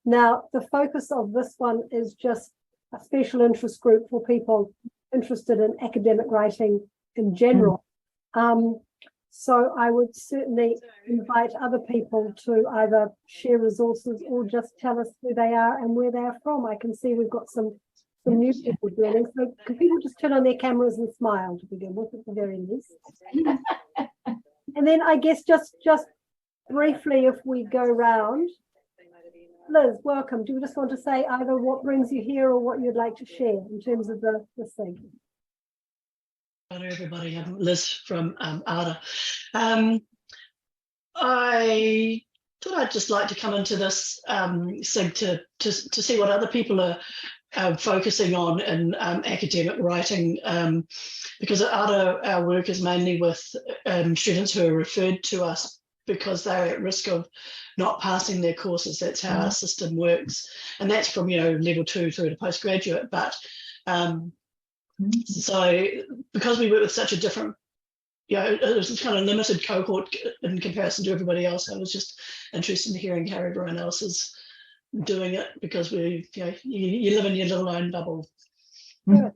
Now, the focus of this one is just a special interest group for people interested in academic writing in general. So I would certainly invite other people to either share resources or just tell us who they are and where they are from. I can see we've got some new people joining. So can people just turn on their cameras and smile to begin with at the very least? And then I guess just briefly, if we go round, Liz, welcome. Do you just want to say either what brings you here or what you'd like to share in terms of the thing? Hello everybody, I'm Liz from ARDA. I thought I'd just like to come into this SIG to see what other people are focusing on in academic writing, because at ARDA our work is mainly with students who are referred to us because they're at risk of not passing their courses. That's how our system works, and that's from level 2 through to postgraduate. But so because we work with such a different, it was kind of limited cohort in comparison to everybody else, I was just interested in hearing how everyone else is doing it, because you live in your little own bubble. Good.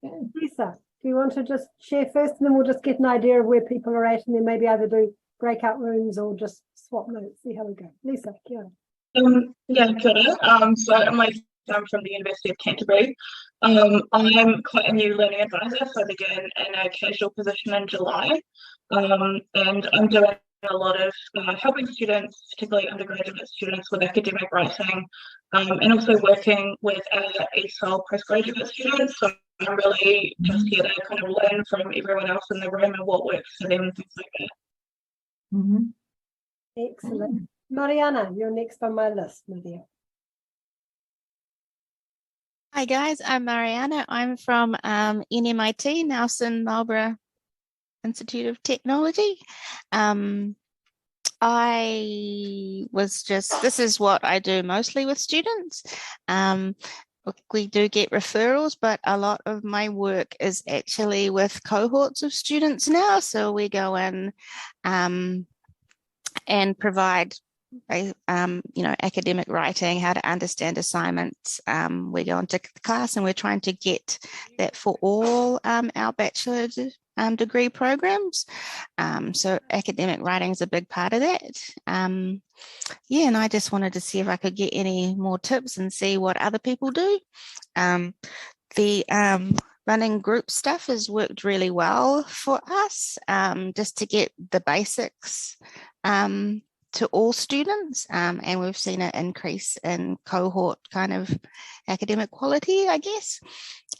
Lisa, do you want to just share first, and then we'll just get an idea of where people are at, and then maybe either do breakout rooms or just swap notes, see how we go. Lisa, kia ora. Yeah, kia ora. So I'm from the University of Canterbury. I'm quite a new learning advisor, so I began in a casual position in July, and I'm doing a lot of helping students, particularly undergraduate students, with academic writing, and also working with ESOL postgraduate students. So I'm really just here to kind of learn from everyone else in the room and what works for them and things like that. Excellent. Mariana, you're next on my list, my dear. Hi guys, I'm Mariana. I'm from NMIT, Nelson Marlborough Institute of Technology. This is what I do mostly with students. We do get referrals, but a lot of my work is actually with cohorts of students now. So we go in and provide academic writing, how to understand assignments. We go into class and we're trying to get that for all our bachelor degree programs. So academic writing is a big part of that. And I just wanted to see if I could get any more tips and see what other people do. The running group stuff has worked really well for us, just to get the basics to all students, and we've seen an increase in cohort kind of academic quality, I guess.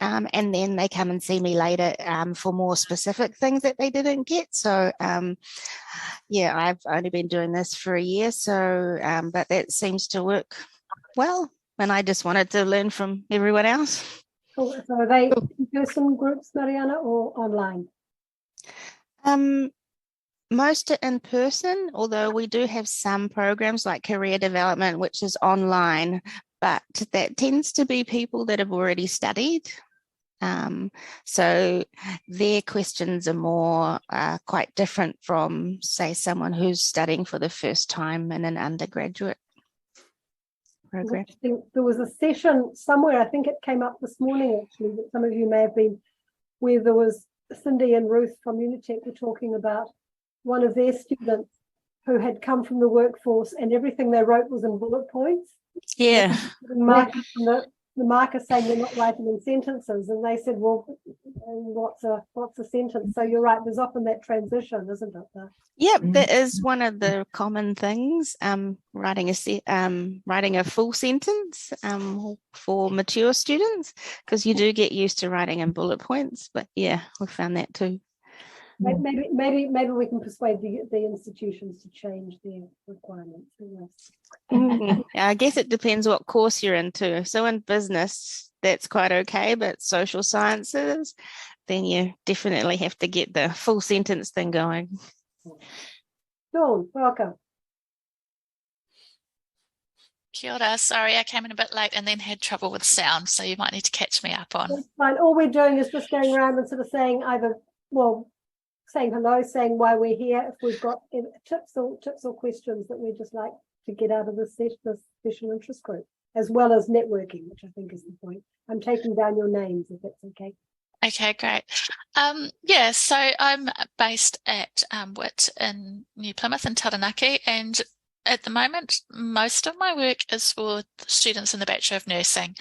And then they come and see me later for more specific things that they didn't get. So I've only been doing this for a year, so but that seems to work well, and I just wanted to learn from everyone else. Cool. So are they in-person groups, Mariana, or online? Most are in person, although we do have some programs like career development, which is online, but that tends to be people that have already studied. So their questions are more quite different from, say, someone who's studying for the first time in an undergraduate program. I think there was a session somewhere, I think it came up this morning actually, that some of you may have been, where there was Cindy and Ruth from Unitec were talking about one of their students who had come from the workforce and everything they wrote was in bullet points. Yeah. The marker saying they're not writing in sentences, and they said, well, what's a sentence? So you're right, there's often that transition, isn't it? Yep, that is one of the common things, writing a full sentence for mature students, because you do get used to writing in bullet points, but yeah, we found that too. Maybe we can persuade the institutions to change their requirements. I guess it depends what course you're into. So in business, that's quite okay, but social sciences, then you definitely have to get the full sentence thing going. Dawn, welcome. Kia ora. Sorry, I came in a bit late and then had trouble with sound, so you might need to catch me up on. That's fine. All we're doing is just going around and sort of saying saying hello, saying why we're here, if we've got tips or questions that we'd just like to get out of this special interest group, as well as networking, which I think is the point. I'm taking down your names if that's okay. Okay, great. Yeah, so I'm based at WIT in New Plymouth in Taranaki, and at the moment, most of my work is for students in the Bachelor of Nursing.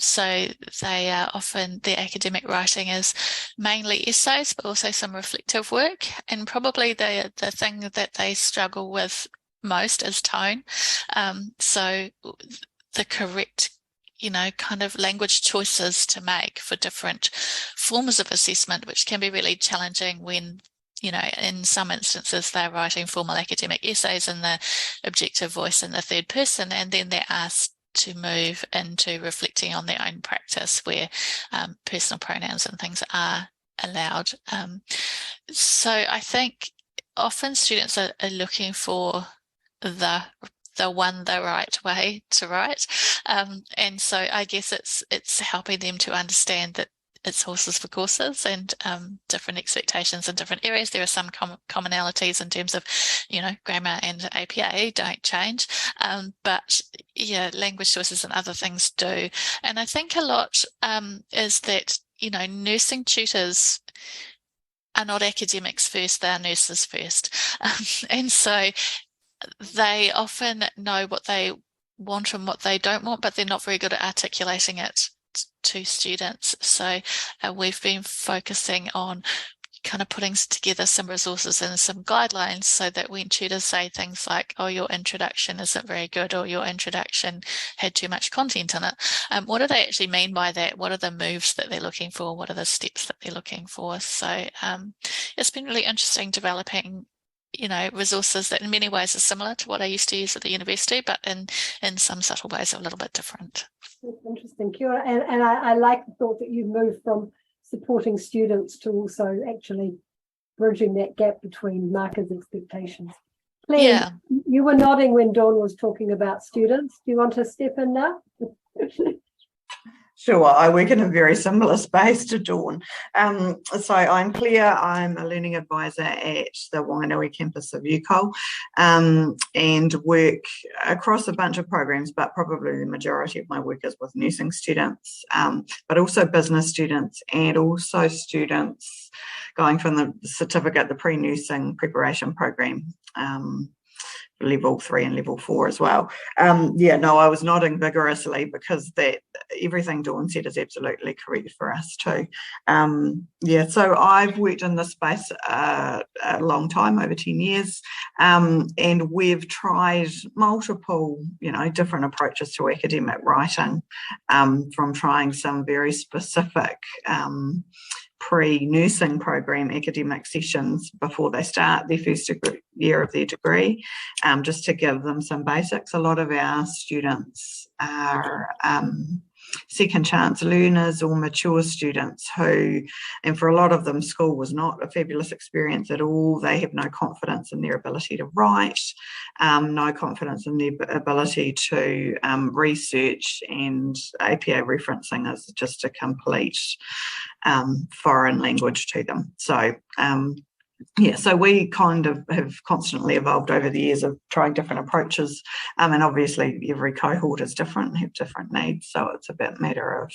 So they are often, their academic writing is mainly essays, but also some reflective work. And probably the thing that they struggle with most is tone. So the correct kind of language choices to make for different forms of assessment, which can be really challenging when, in some instances they're writing formal academic essays in the objective voice in the third person, and then they're asked to move into reflecting on their own practice where personal pronouns and things are allowed. So I think often students are looking for the right way to write, and so I guess it's helping them to understand that it's horses for courses, and different expectations in different areas. There are some commonalities in terms of grammar and APA don't change, but yeah, language choices and other things do. And I think a lot is that nursing tutors are not academics first, they are nurses first, and so they often know what they want and what they don't want, but they're not very good at articulating it to students. So we've been focusing on kind of putting together some resources and some guidelines so that when tutors say things like, oh, your introduction isn't very good, or your introduction had too much content in it, what do they actually mean by that? What are the moves that they're looking for? What are the steps that they're looking for? So it's been really interesting developing resources that in many ways are similar to what I used to use at the university, but in some subtle ways are a little bit different. That's interesting, Kia ora. And I like the thought that you've moved from supporting students to also actually bridging that gap between markers' expectations. Claire, Yeah. you were nodding when Dawn was talking about students. Do you want to step in now? Sure, I work in a very similar space to Dawn. So I'm Claire, I'm a learning advisor at the Wainui campus of UCOL, and work across a bunch of programs, but probably the majority of my work is with nursing students, but also business students, and also students going from the certificate, the pre-nursing preparation program, level 3 and level 4 as well. I was nodding vigorously because that everything Dawn said is absolutely correct for us too. So I've worked in this space a long time, over 10 years, and we've tried multiple, different approaches to academic writing, from trying some very specific pre-nursing program academic sessions before they start their first year of their degree, just to give them some basics. A lot of our students are second chance learners or mature students who, and for a lot of them, school was not a fabulous experience at all. They have no confidence in their ability to write, no confidence in their ability to research, and APA referencing is just a complete foreign language to them. So so we kind of have constantly evolved over the years of trying different approaches, and obviously every cohort is different, have different needs, so it's a bit matter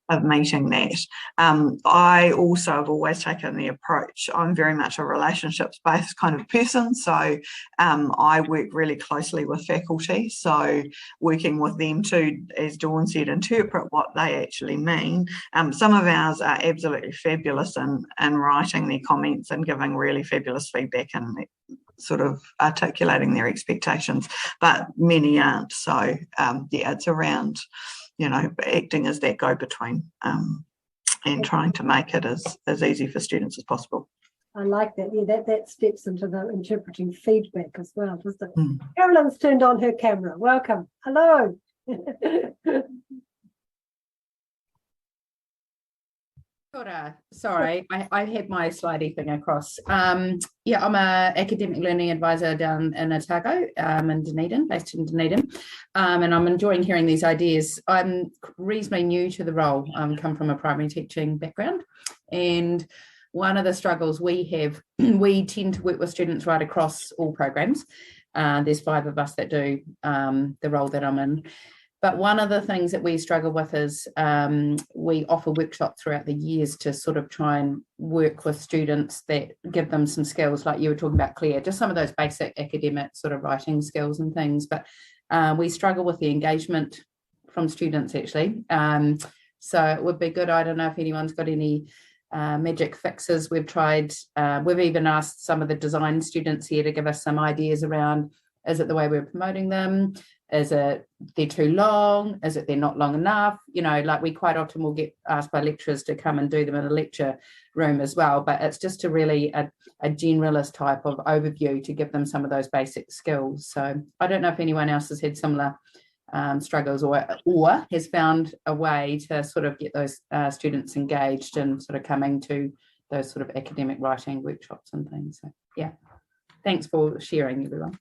of meeting that. I also have always taken the approach, I'm very much a relationships-based kind of person, so I work really closely with faculty, so working with them to, as Dawn said, interpret what they actually mean. Some of ours are absolutely fabulous in writing their comments and giving really fabulous feedback and sort of articulating their expectations, but many aren't. So it's around acting as that go-between, and trying to make it as easy for students as possible. I like that. Yeah, that steps into the interpreting feedback as well, doesn't it? Carolyn's turned on her camera. Welcome. Hello. Sorry, I had my slidey thing across. I'm a academic learning advisor down in Otago, in Dunedin, based in Dunedin, and I'm enjoying hearing these ideas. I'm reasonably new to the role. Come from a primary teaching background, and one of the struggles we have, we tend to work with students right across all programs, There's 5 of us that do the role that I'm in. But one of the things that we struggle with is we offer workshops throughout the years to sort of try and work with students that give them some skills, like you were talking about, Claire, just some of those basic academic sort of writing skills and things. But we struggle with the engagement from students, actually. So it would be good. I don't know if anyone's got any magic fixes. We've tried, we've even asked some of the design students here to give us some ideas around, is it the way we're promoting them? Is it they're too long? Is it they're not long enough? You know, like we quite often will get asked by lecturers to come and do them in a lecture room as well. But it's just a really a generalist type of overview to give them some of those basic skills. So I don't know if anyone else has had similar struggles or has found a way to sort of get those students engaged and sort of coming to those sort of academic writing workshops and things. So yeah, thanks for sharing, everyone.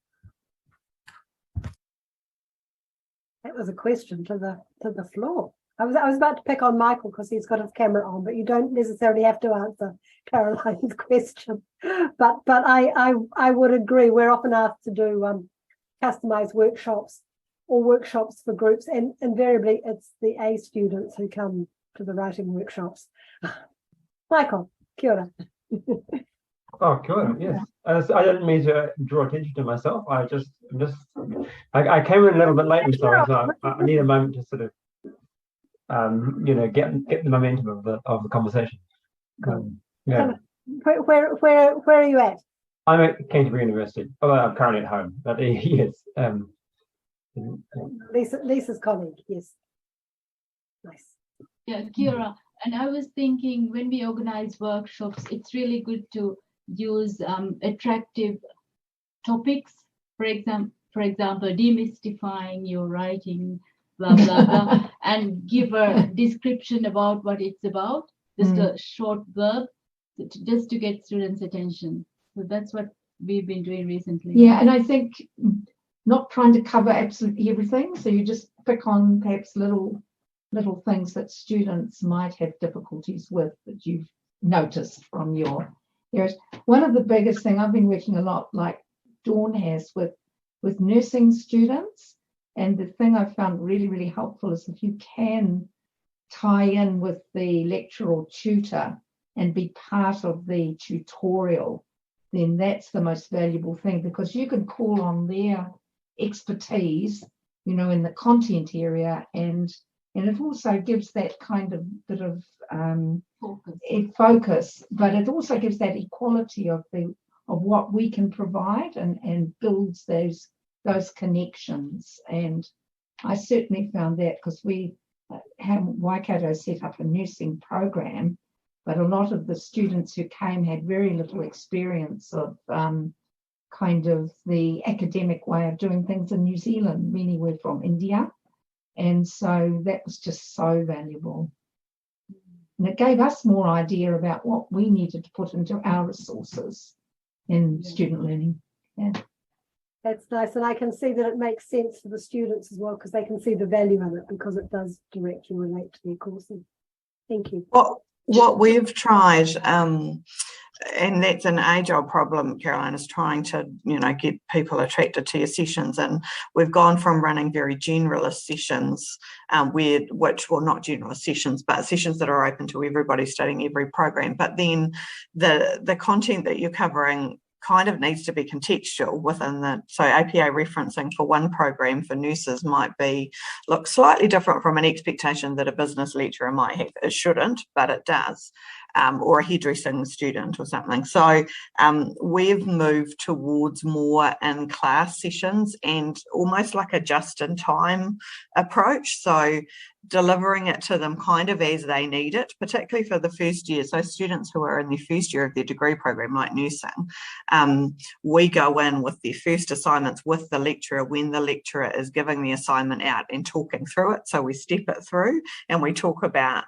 That was a question to the floor. I was about to pick on Michael because he's got his camera on, but you don't necessarily have to answer Caroline's question. But I would agree. We're often asked to do customized workshops or workshops for groups, and invariably it's the A students who come to the writing workshops. Michael, kia ora. Oh, cool. Yes. I didn't mean to draw attention to myself. I came in a little bit late, so I need a moment to sort of, get the momentum of the conversation. Yeah. Where are you at? I'm at Canterbury University. Although I'm currently at home, but yes. Lisa's colleague. Yes. Nice. Yeah, Kira. And I was thinking when we organize workshops, it's really good to use attractive topics. For example, demystifying your writing, blah blah blah, and give a description about what it's about. Just a short blurb, just to get students' attention. So that's what we've been doing recently. Yeah, and I think not trying to cover absolutely everything. So you just pick on perhaps little things that students might have difficulties with that you've noticed from your areas. One of the biggest thing I've been working a lot, like Dawn has, with nursing students, and the thing I found really, really helpful is if you can tie in with the lecturer or tutor and be part of the tutorial, then that's the most valuable thing, because you can call on their expertise, in the content area, and it also gives that kind of bit of focus, but it also gives that equality of what we can provide and builds those connections. And I certainly found that, because we have Waikato set up a nursing program, but a lot of the students who came had very little experience of kind of the academic way of doing things in New Zealand. Many were from India. And so that was just so valuable. And it gave us more idea about what we needed to put into our resources in student learning. Yeah. That's nice. And I can see that it makes sense for the students as well, because they can see the value in it, because it does directly relate to their courses. Thank you. What we've tried, and that's an age-old problem, Caroline, is trying to, get people attracted to your sessions. And we've gone from running very generalist sessions, not generalist sessions, but sessions that are open to everybody studying every program. But then the content that you're covering kind of needs to be contextual within so APA referencing for one program for nurses might look slightly different from an expectation that a business lecturer might have. It shouldn't, but it does. Or a hairdressing student or something. So we've moved towards more in-class sessions and almost like a just-in-time approach. So delivering it to them kind of as they need it, particularly for the first year. So students who are in their first year of their degree program, like nursing, we go in with their first assignments with the lecturer when the lecturer is giving the assignment out and talking through it. So we step it through and we talk about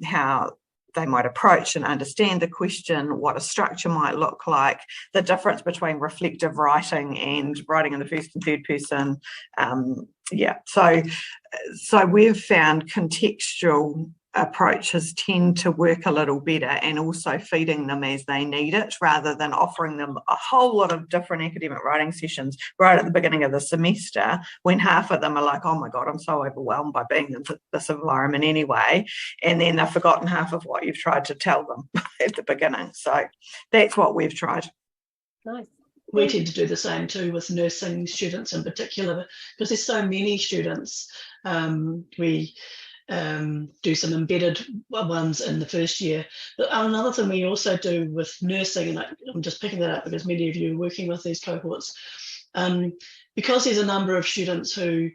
how they might approach and understand the question, what a structure might look like, the difference between reflective writing and writing in the first and third person. So we've found contextual approaches tend to work a little better, and also feeding them as they need it rather than offering them a whole lot of different academic writing sessions right at the beginning of the semester when half of them are like, oh my God, I'm so overwhelmed by being in this environment anyway, and then they've forgotten half of what you've tried to tell them at the beginning. So that's what we've tried. Nice. We tend to do the same too with nursing students in particular, because there's so many students. We do some embedded ones in the first year. But another thing we also do with nursing, and I'm just picking that up because many of you are working with these cohorts, because there's a number of students who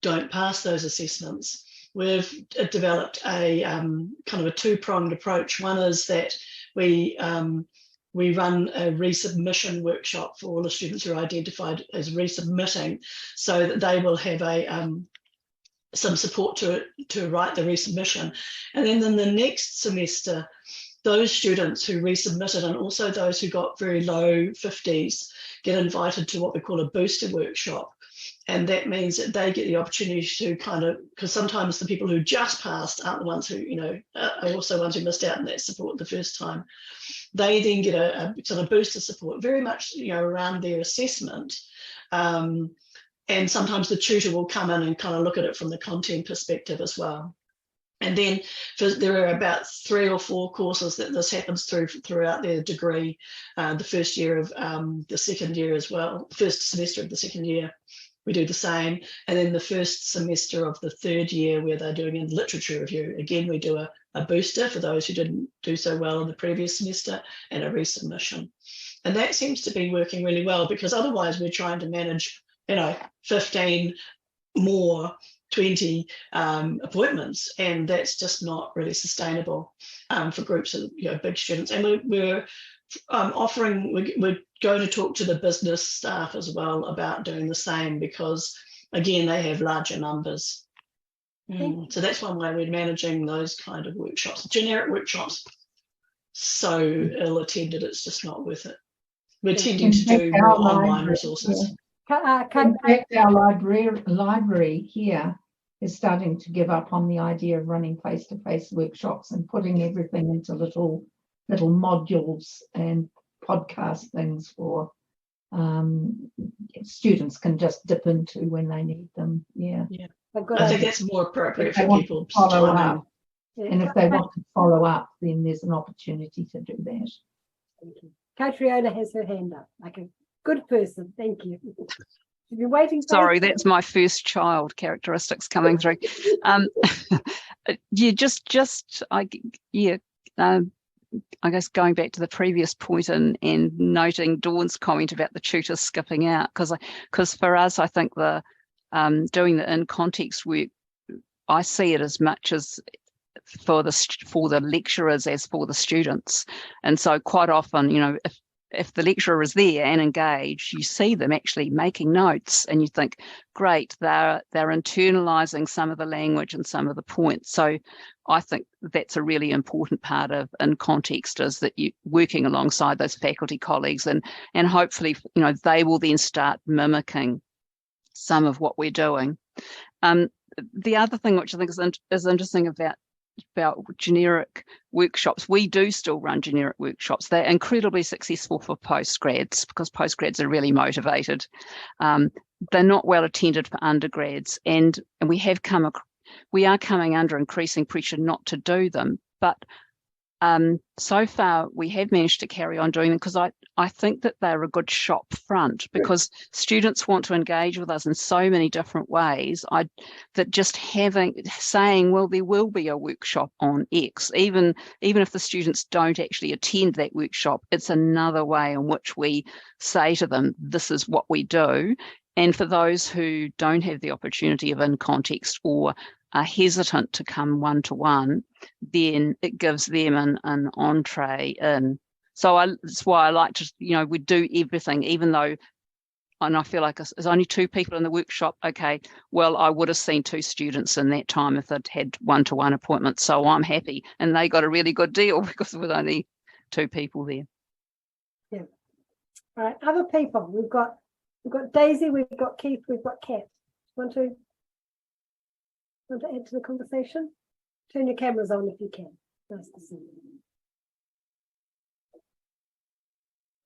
don't pass those assessments, we've developed a kind of a two-pronged approach. One is that we run a resubmission workshop for all the students who are identified as resubmitting, so that they will have some support to write the resubmission. And then in the next semester, those students who resubmitted and also those who got very low 50s get invited to what we call a booster workshop. And that means that they get the opportunity to kind of, because sometimes the people who just passed aren't the ones who, are also ones who missed out on that support the first time. They then get a sort of booster support, very much, around their assessment. And sometimes the tutor will come in and kind of look at it from the content perspective as well. And then there are about 3 or 4 courses that this happens throughout their degree, the first year of the second year as well, first semester of the second year. We do the same. And then the first semester of the third year, where they're doing a literature review, again, we do a booster for those who didn't do so well in the previous semester and a resubmission. And that seems to be working really well, because otherwise we're trying to manage 15 more 20 appointments, and that's just not really sustainable for groups of big students. And we're going to talk to the business staff as well about doing the same, because again they have larger numbers. So that's one way we're managing those kind of workshops. Generic workshops, so ill attended, it's just not worth it. We're tending to do more online resources. In fact, our library here is starting to give up on the idea of running face-to-face workshops and putting everything into little modules and podcast things for students can just dip into when they need them. Yeah. I think that's more appropriate for people to follow up. And if they want to follow up, then there's an opportunity to do that. Thank you. Catriona has her hand up, like a good person. Thank you. You've been waiting. Sorry, that's my first child characteristics coming through. I guess going back to the previous point and noting Dawn's comment about the tutors skipping out, because for us, I think the doing the in-context work, I see it as much as for the lecturers as for the students. And so quite often, if the lecturer is there and engaged, you see them actually making notes and you think, great, they're internalising some of the language and some of the points. So I think that's a really important part of in context, is that you're working alongside those faculty colleagues and hopefully, they will then start mimicking some of what we're doing. The other thing which I think is interesting about generic workshops, we do still run generic workshops. They're incredibly successful for postgrads, because postgrads are really motivated. They're not well attended for undergrads, and we are coming under increasing pressure not to do them, but so far we have managed to carry on doing them, because I think that they're a good shop front, because students want to engage with us in so many different ways. That just saying, well, there will be a workshop on X, even if the students don't actually attend that workshop, it's another way in which we say to them, this is what we do. And for those who don't have the opportunity of in context or are hesitant to come one-to-one, then it gives them an entree in. So that's why I like to, we do everything, even though, and I feel like there's only 2 people in the workshop. Okay, well, I would have seen 2 students in that time if they'd had one-to-one appointments. So I'm happy. And they got a really good deal because with only 2 people there. Yeah. All right, other people. We've got Daisy, we've got Keith, we've got Kat. Want to add to the conversation? Turn your cameras on if you can. Nice to see you.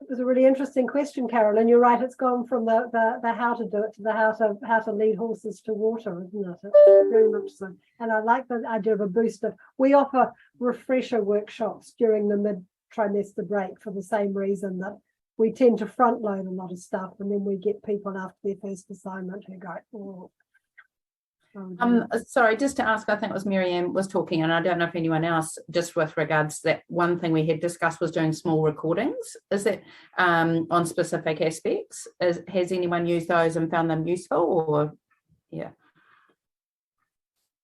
It was a really interesting question, Carol, and you're right. It's gone from the how to do it to the how to lead horses to water, isn't it? It's very much so. And I like the idea of a booster. We offer refresher workshops during the mid-trimester break for the same reason that we tend to front load a lot of stuff, and then we get people after their first assignment who go, oh. Sorry, just to ask, I think it was Miriam was talking, and I don't know if anyone else, just with regards to that one thing we had discussed was doing small recordings. Is that on specific aspects? Has anyone used those and found them useful, or yeah?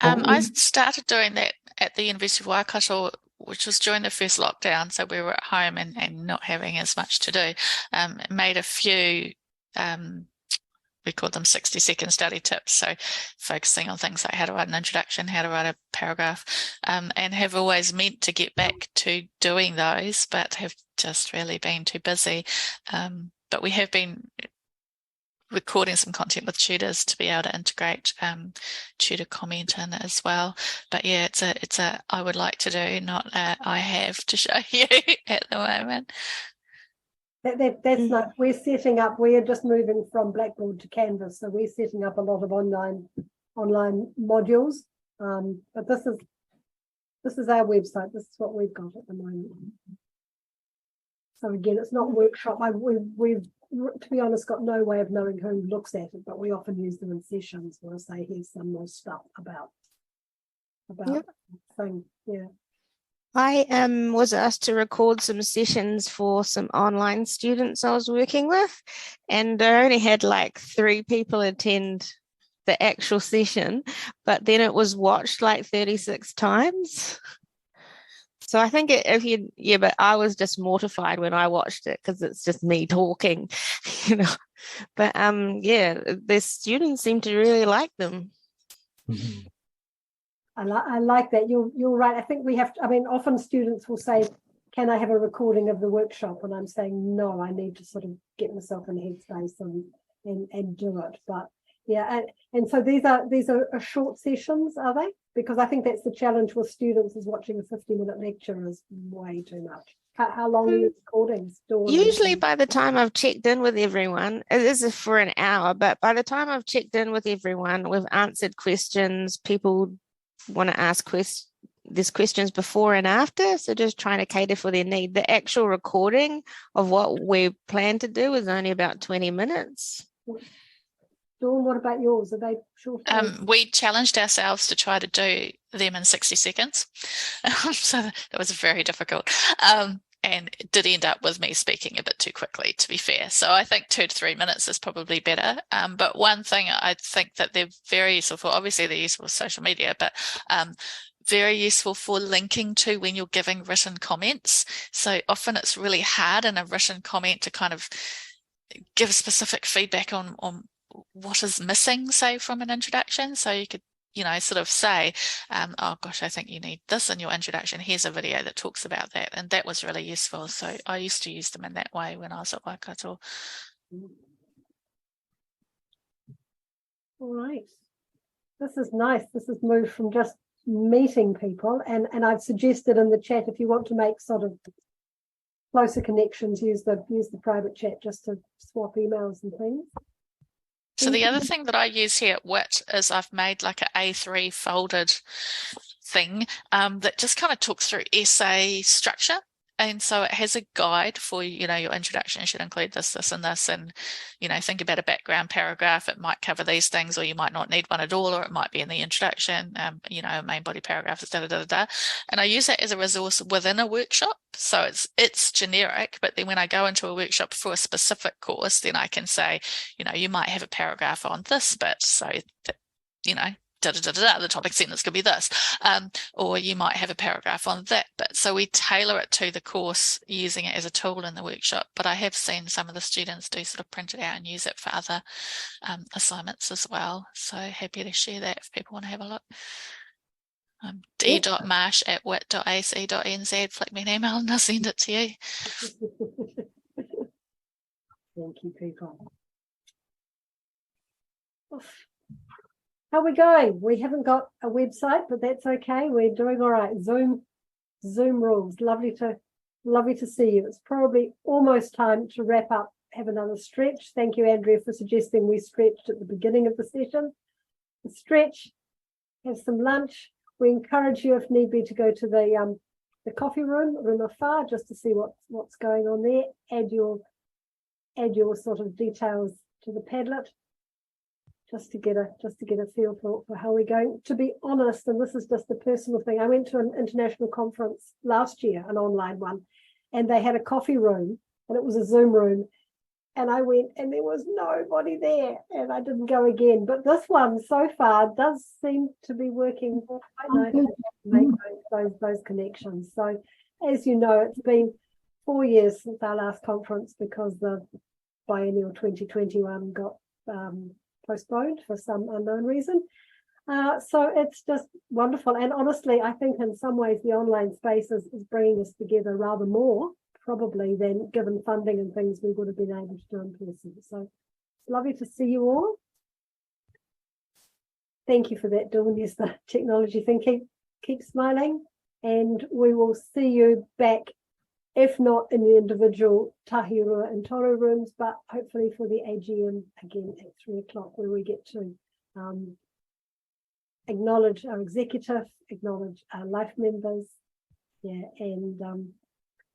I started doing that at the University of Waikato, which was during the first lockdown, so we were at home and not having as much to do. Made a few we called them 60-second study tips. So focusing on things like how to write an introduction, how to write a paragraph, and have always meant to get back to doing those, but have just really been too busy. But we have been recording some content with tutors to be able to integrate tutor comment in as well. But yeah, it's a I would like to do, not I have to show you at the moment. That's not, we're setting up, we're just moving from Blackboard to Canvas, so we're setting up a lot of online modules. But this is our website. This is what we've got at the moment. So again, it's not workshop. We've to be honest got no way of knowing who looks at it, but we often use them in sessions where I say here's some more stuff about Yep. thing. Yeah. I was asked to record some sessions for some online students I was working with, and I only had like 3 people attend the actual session, but then it was watched like 36 times. So I think but I was just mortified when I watched it because it's just me talking, you know. But yeah, the students seem to really like them. Mhm. I like that. You're right. I think we have to, I mean, often students will say, can I have a recording of the workshop? And I'm saying, no, I need to sort of get myself in headspace and do it. But yeah, and so these are short sessions, are they? Because I think that's the challenge with students, is watching a 50-minute lecture is way too much. How long are your recordings? Usually by the time I've checked in with everyone, it is for an hour, but by the time I've checked in with everyone, we've answered questions, people want to ask there's questions before and after, so just trying to cater for their need. The actual recording of what we plan to do is only about 20 minutes. Dawn, what about yours? Are they short? We challenged ourselves to try to do them in 60 seconds. So that was very difficult. And it did end up with me speaking a bit too quickly, to be fair. So I think 2 to 3 minutes is probably better. But one thing I think that they're very useful for, obviously they're useful for social media, but very useful for linking to when you're giving written comments. So often it's really hard in a written comment to kind of give specific feedback on what is missing, say, from an introduction. So you could, sort of say, oh gosh, I think you need this in your introduction. Here's a video that talks about that. And that was really useful. So I used to use them in that way when I was at Waikato. All right. This is nice. This has moved from just meeting people. And I've suggested in the chat, if you want to make sort of closer connections, use the private chat just to swap emails and things. So the other thing that I use here at WIT is I've made like an A3 folded thing that just kind of talks through essay structure. And so it has a guide for, your introduction should include this, this, and this. And, think about a background paragraph. It might cover these things, or you might not need one at all, or it might be in the introduction, a main body paragraph is da-da-da-da-da. And I use that as a resource within a workshop. So it's generic, but then when I go into a workshop for a specific course, then I can say, you might have a paragraph on this bit. So that, the topic sentence could be this, or you might have a paragraph on that bit. So we tailor it to the course using it as a tool in the workshop. But I have seen some of the students do sort of print it out and use it for other assignments as well. So happy to share that if people want to have a look. d.marsh@wit.ac.nz, flick me an email and I'll send it to you. Thank you, people. How are we going? We haven't got a website, but that's okay. We're doing all right. Zoom rules. Lovely to see you. It's probably almost time to wrap up, have another stretch. Thank you, Andrea, for suggesting we stretched at the beginning of the session. Stretch, have some lunch. We encourage you, if need be, to go to the coffee room afar, just to see what's going on there. Add your sort of details to the Padlet, just to get a feel for how we're going. To be honest, and this is just a personal thing, I went to an international conference last year, an online one, and they had a coffee room, and it was a Zoom room, and I went and there was nobody there, and I didn't go again. But this one so far does seem to be working quite nicely to make those connections. So as you know, it's been 4 years since our last conference because the biennial 2021 got postponed for some unknown reason. So it's just wonderful. And honestly, I think in some ways the online space is bringing us together rather more probably than, given funding and things, we would have been able to do in person. So it's lovely to see you all. Thank you for that, Dawn. Yes, the technology thing. Keep smiling, and we will see you back, if not in the individual Tahirua and Toru rooms, but hopefully for the AGM again at 3 o'clock, where we get to acknowledge our executive, acknowledge our life members, and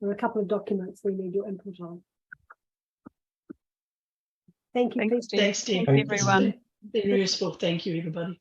there are a couple of documents we need your input on. Thank you. Thanks, Thanks, Steve. Thank you, everyone. Very useful. Thank you, everybody.